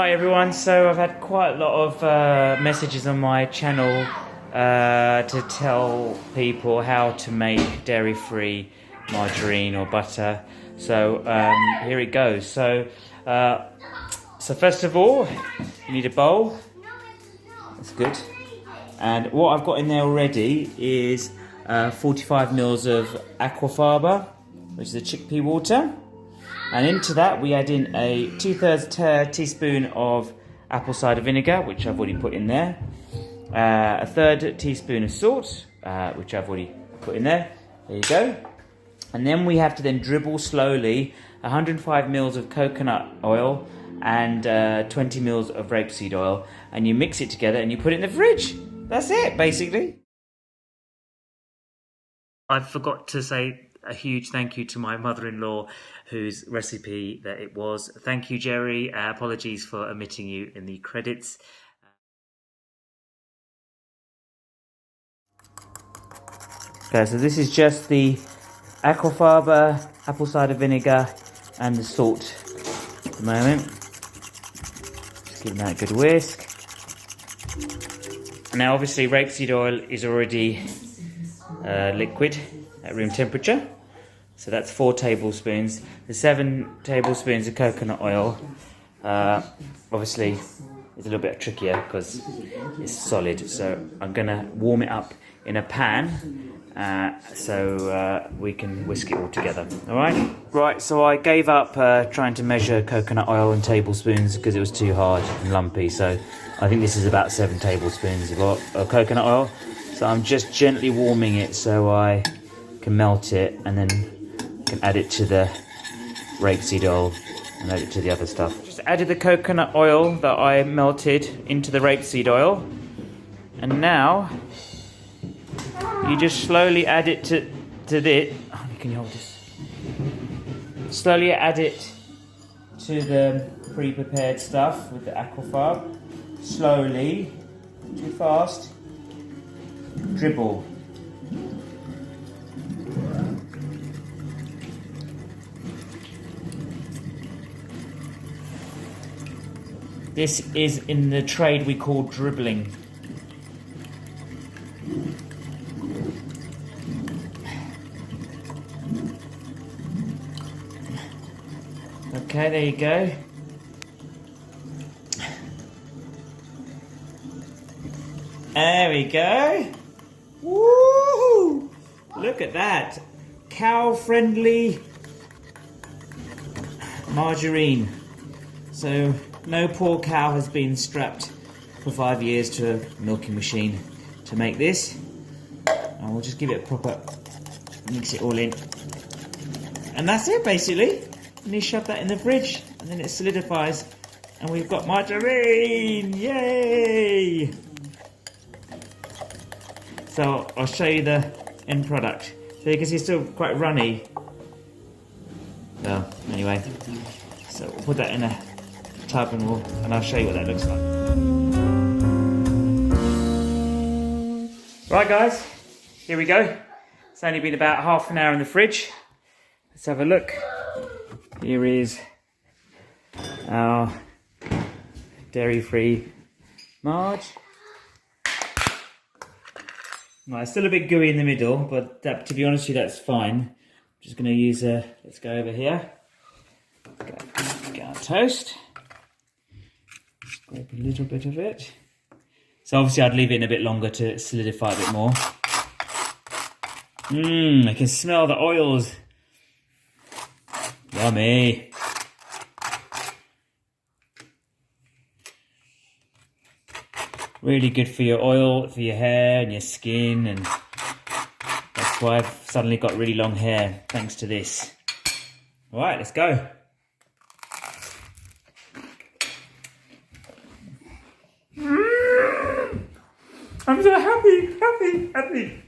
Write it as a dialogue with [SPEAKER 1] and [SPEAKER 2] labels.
[SPEAKER 1] Hi everyone, so I've had quite a lot of messages on my channel to tell people how to make dairy-free margarine or butter. So here it goes. So first of all, you need a bowl. That's good. And what I've got in there already is 45 mils of aquafaba, which is the chickpea water. And into that we add in a 2/3 teaspoon of apple cider vinegar, which I've already put in there. A 1/3 teaspoon of salt, which I've already put in there. There you go. And then we have to then dribble slowly 105 mils of coconut oil and 20 mils of rapeseed oil. And you mix it together and you put it in the fridge. That's it, basically. I forgot to say a huge thank you to my mother-in-law, whose recipe that it was. Thank you, Jerry. Apologies for omitting you in the credits. Okay, so this is just the aquafaba, apple cider vinegar, and the salt at the moment. Just giving that a good whisk. Now, obviously, rapeseed oil is already liquid at room temperature. So that's 4 tablespoons. The 7 tablespoons of coconut oil, obviously, is a little bit trickier because it's solid. So I'm going to warm it up in a pan so we can whisk it all together. All right? Right, so I gave up trying to measure coconut oil in tablespoons because it was too hard and lumpy. So I think this is about 7 tablespoons of coconut oil. So I'm just gently warming it so I can melt it and then can add it to the rapeseed oil and add it to the other stuff. Just added the coconut oil that I melted into the rapeseed oil, and now you just slowly add it to this. Oh, can you hold this? Slowly add it to the pre-prepared stuff with the aquafab. Slowly, too fast. Dribble. This is in the trade we call dribbling. Okay, there you go. There we go. Woo! Look at that. Cow-friendly margarine. So no poor cow has been strapped for 5 years to a milking machine to make this. And we'll just give it a proper mix it all in. And that's it, basically. And you shove that in the fridge and then it solidifies and we've got margarine. Yay! So I'll show you the end product. So you can see it's still quite runny. So anyway, so we'll put that in a tub and I'll show you what that looks like. Right guys, here we go. It's only been about half an hour in the fridge. Let's have a look. Here is our dairy-free marge. Right, it's still a bit gooey in the middle, but to be honest with you, that's fine. I'm just going to use let's go over here. Get our toast. Scrape a little bit of it. So obviously I'd leave it in a bit longer to solidify a bit more. I can smell the oils. Yummy. Really good for your oil, for your hair and your skin, and that's why I've suddenly got really long hair thanks to this. All right, let's go. I'm so happy.